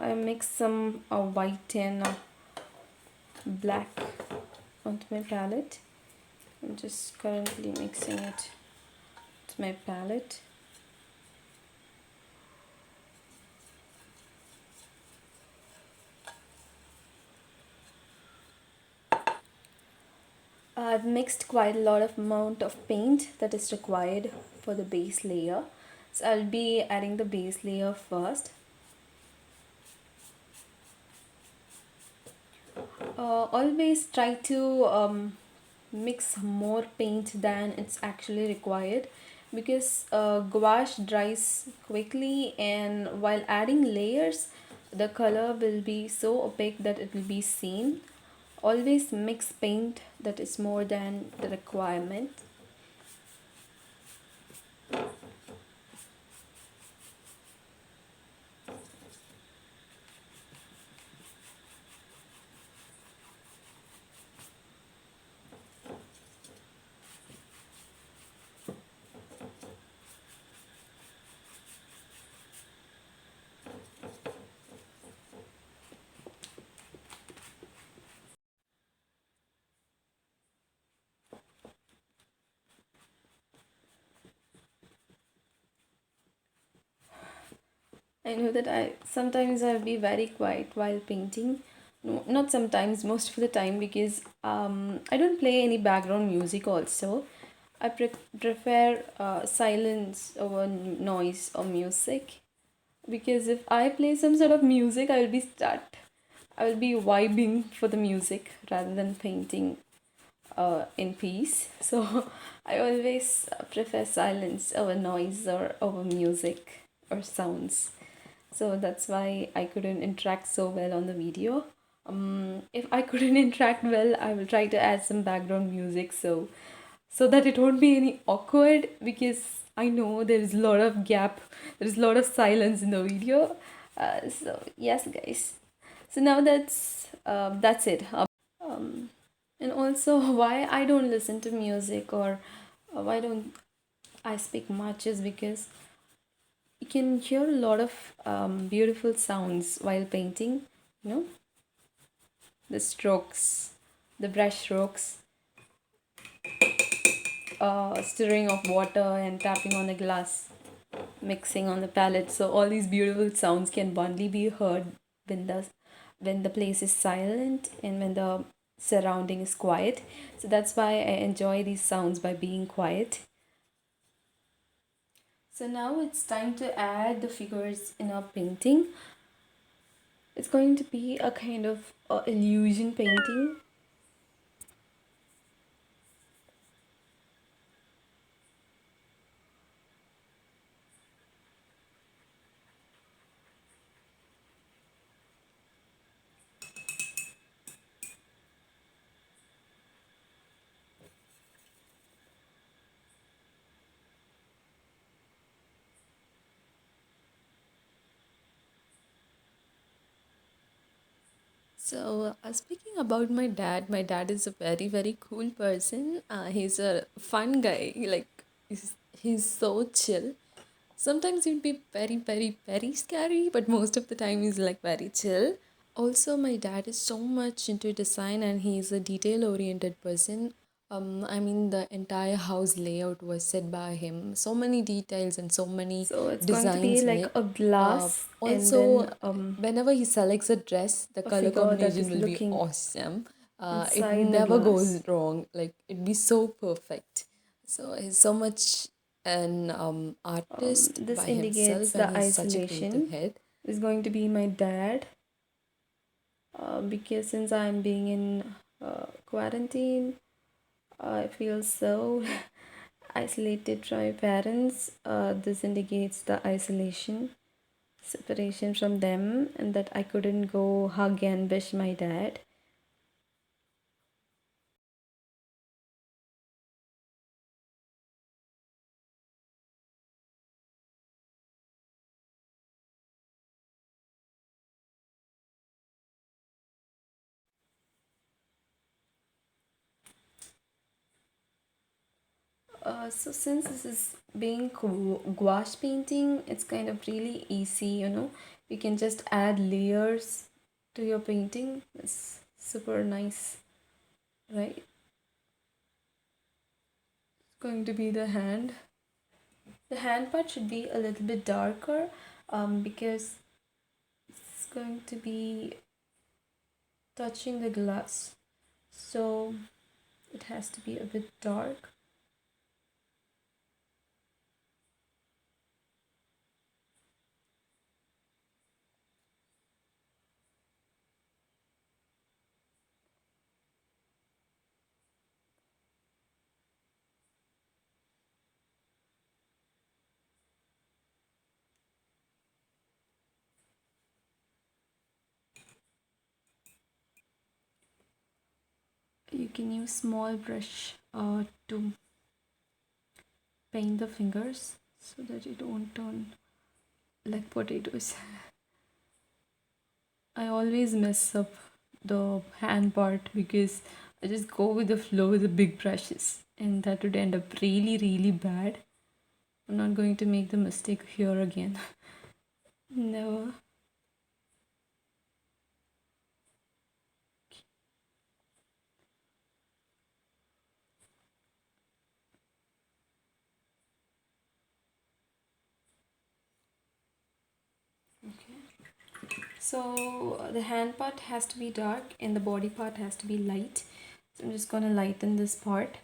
I mix some white and black onto my palette. I'm just currently mixing it to my palette. I've mixed quite a lot of amount of paint that is required for the base layer. So I'll be adding the base layer first. Always try to mix more paint than it's actually required, because gouache dries quickly, and while adding layers the color will be so opaque that it will be seen. Always mix paint that is more than the requirement. I know that I sometimes I'll be very quiet while painting. No, not sometimes, most of the time, because I don't play any background music also. I prefer silence over noise or music, because if I play some sort of music, I will be vibing for the music rather than painting in peace. So I always prefer silence over noise or over music or sounds. So that's why I couldn't interact so well on the video. If I couldn't interact well, I will try to add some background music, so that it won't be any awkward, because I know there is a lot of gap, there is a lot of silence in the video. So yes, guys. So now that's it. Um, and also, why I don't listen to music, or why don't I speak much, is because you can hear a lot of beautiful sounds while painting. You know, the strokes, the brush strokes, stirring of water and tapping on the glass, mixing on the palette. So all these beautiful sounds can only be heard when the place is silent and when the surrounding is quiet. So that's why I enjoy these sounds by being quiet. So now it's time to add the figures in our painting. It's going to be a kind of illusion painting. So, speaking about my dad is a very, very cool person. He's a fun guy. He's so chill. Sometimes he'd be very, very, very scary, but most of the time he's like very chill. Also, my dad is so much into design, and he's a detail oriented person. I mean, the entire house layout was set by him. So many details and so many So it's going to be designs in like it. a glass and Also, then whenever he selects a dress, the a color figure that combination is will be looking awesome. It inside the never glass. goes wrong. Like, it'd be so perfect. So he's so much an artist This by indicates himself, and the he's such a creative isolation. head. Is going to be my dad, because since I'm being in quarantine, I feel so isolated from my parents. This indicates the isolation, separation from them, and that I couldn't go hug and wish my dad. So since this is being gouache painting, it's kind of really easy, you know. You can just add layers to your painting. It's super nice, right? It's going to be the hand. The hand part should be a little bit darker because it's going to be touching the glass. So it has to be a bit dark. You can use small brush to paint the fingers so that it won't turn like potatoes. I always mess up the hand part because I just go with the flow with the big brushes, and that would end up really, really bad. I'm not going to make the mistake here again. Never. Okay. So the hand part has to be dark and the body part has to be light. So I'm just gonna lighten this part.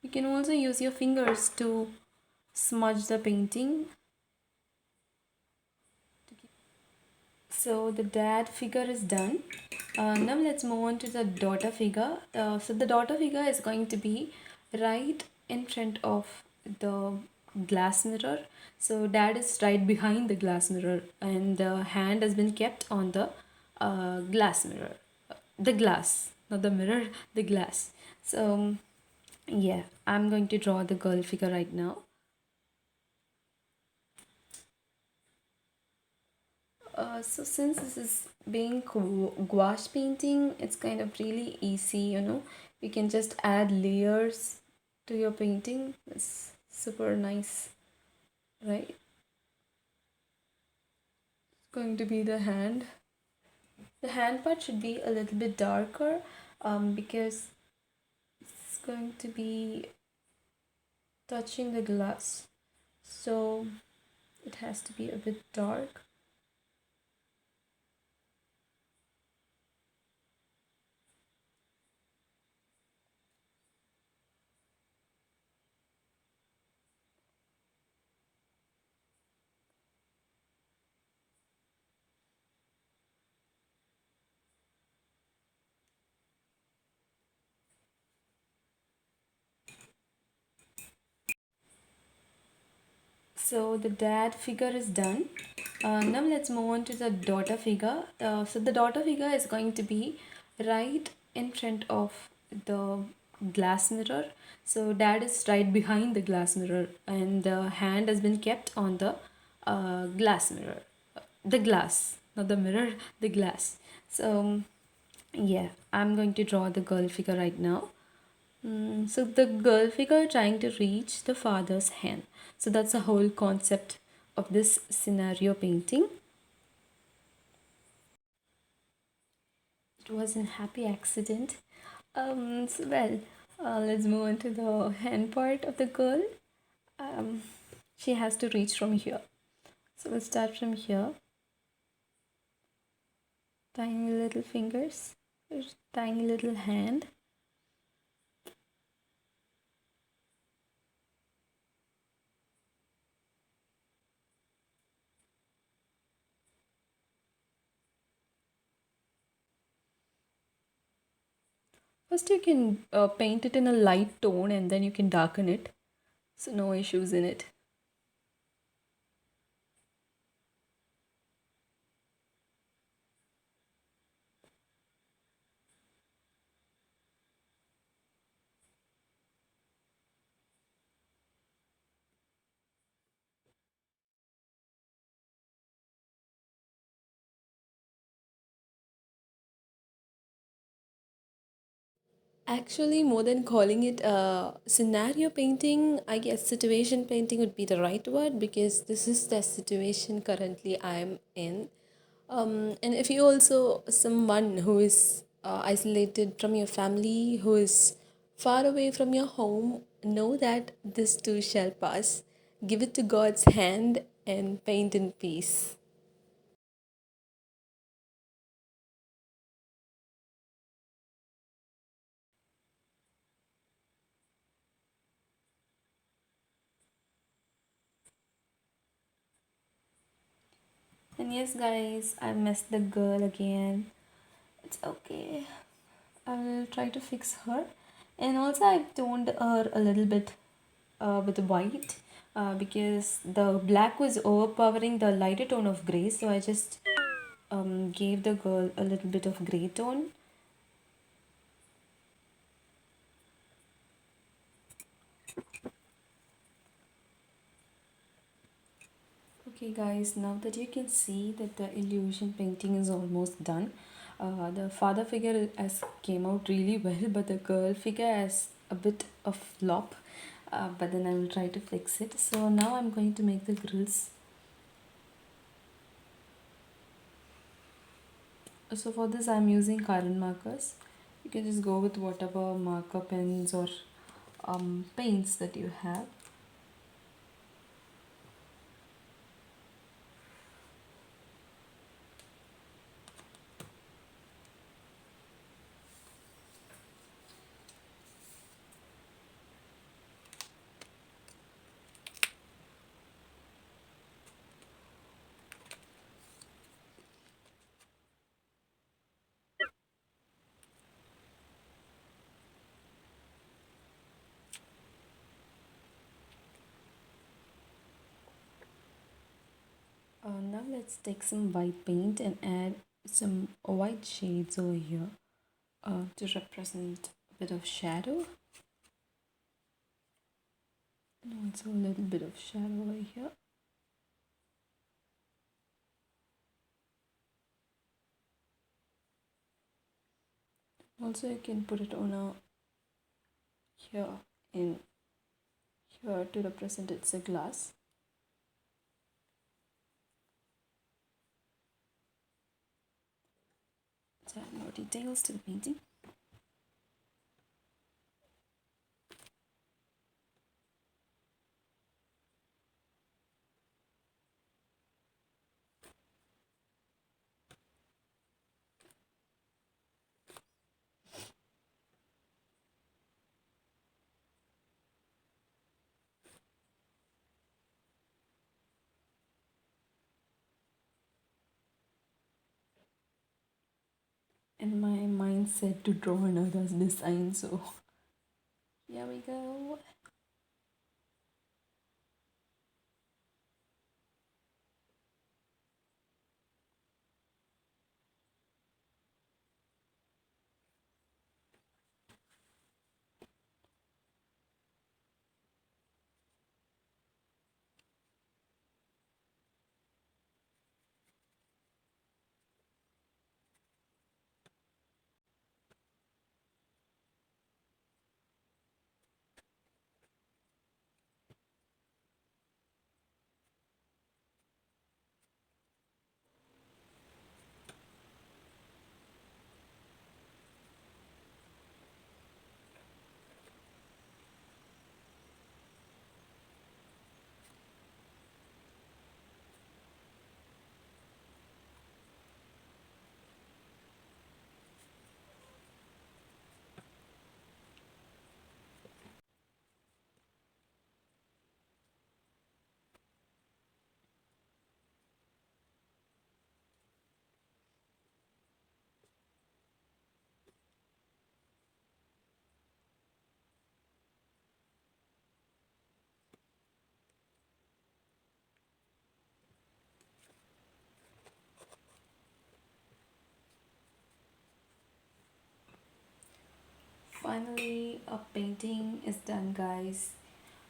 You can also use your fingers to smudge the painting. So the dad figure is done. Now let's move on to the daughter figure. So the daughter figure is going to be right in front of the glass mirror. So dad is right behind the glass mirror, and the hand has been kept on the glass mirror. The glass, not the mirror, the glass. So yeah, I'm going to draw the girl figure right now. So since this is being gouache painting, it's kind of really easy, you know. You can just add layers to your painting. It's super nice, right? It's going to be the hand. The hand part should be a little bit darker because it's going to be touching the glass. So it has to be a bit dark. So the dad figure is done. Now let's move on to the daughter figure. So the daughter figure is going to be right in front of the glass mirror. So dad is right behind the glass mirror, and the hand has been kept on the glass mirror. The glass, not the mirror, the glass. So yeah, I'm going to draw the girl figure right now. So the girl figure trying to reach the father's hand. So that's the whole concept of this scenario painting. It was a happy accident. Well, let's move on to the hand part of the girl. Um, she has to reach from here. So we'll start from here. Tiny little fingers, tiny little hand. First, you can paint it in a light tone and then you can darken it. So, no issues in it. Actually, more than calling it a scenario painting, I guess situation painting would be the right word because this is the situation currently I'm in. And if you also someone who is isolated from your family, who is far away from your home, know that this too shall pass. Give it to God's hand and paint in peace. And yes, guys, I messed the girl again. It's okay. I'll try to fix her. And also, I've toned her a little bit with white because the black was overpowering the lighter tone of gray. So I just gave the girl a little bit of gray tone. Okay, guys, now that you can see that the illusion painting is almost done, the father figure has came out really well, but the girl figure has a bit of flop. But then I will try to fix it. So now I'm going to make the grills. So for this, I'm using carbon markers. You can just go with whatever marker pens or paints that you have. Now let's take some white paint and add some white shades over here to represent a bit of shadow and also a little bit of shadow over here. Also, you can put it on a here in here to represent it's a glass. Let's add more details to the painting. And my mind said to draw another design, so here we go. Finally, a painting is done, guys.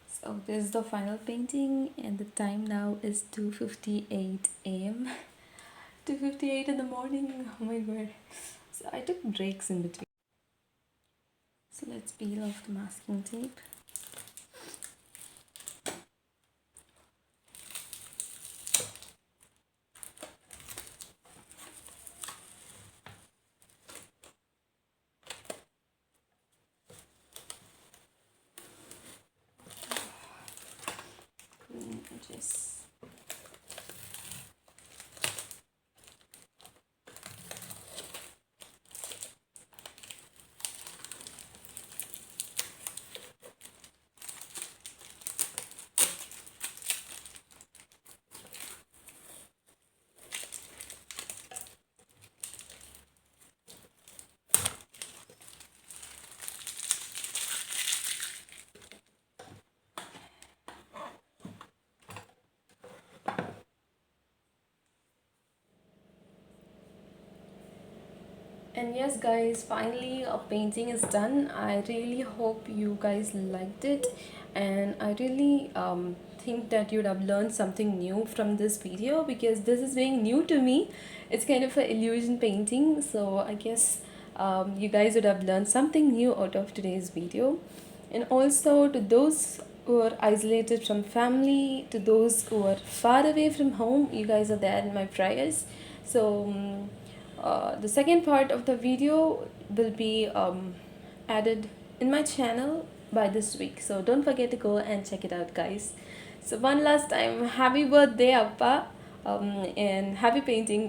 So this is the final painting, and the time now is 2:58 a.m. 2:58 in the morning. Oh my god! So I took breaks in between. So let's peel off the masking tape. Just And yes, guys, finally a painting is done. I really hope you guys liked it, and I really think that you'd have learned something new from this video, because this is being new to me. It's kind of an illusion painting, so I guess you guys would have learned something new out of today's video. And also to those who are isolated from family, to those who are far away from home, you guys are there in my prayers. So the second part of the video will be added in my channel by this week, so don't forget to go and check it out, guys. So one last time, happy birthday, Appa, and happy painting, guys.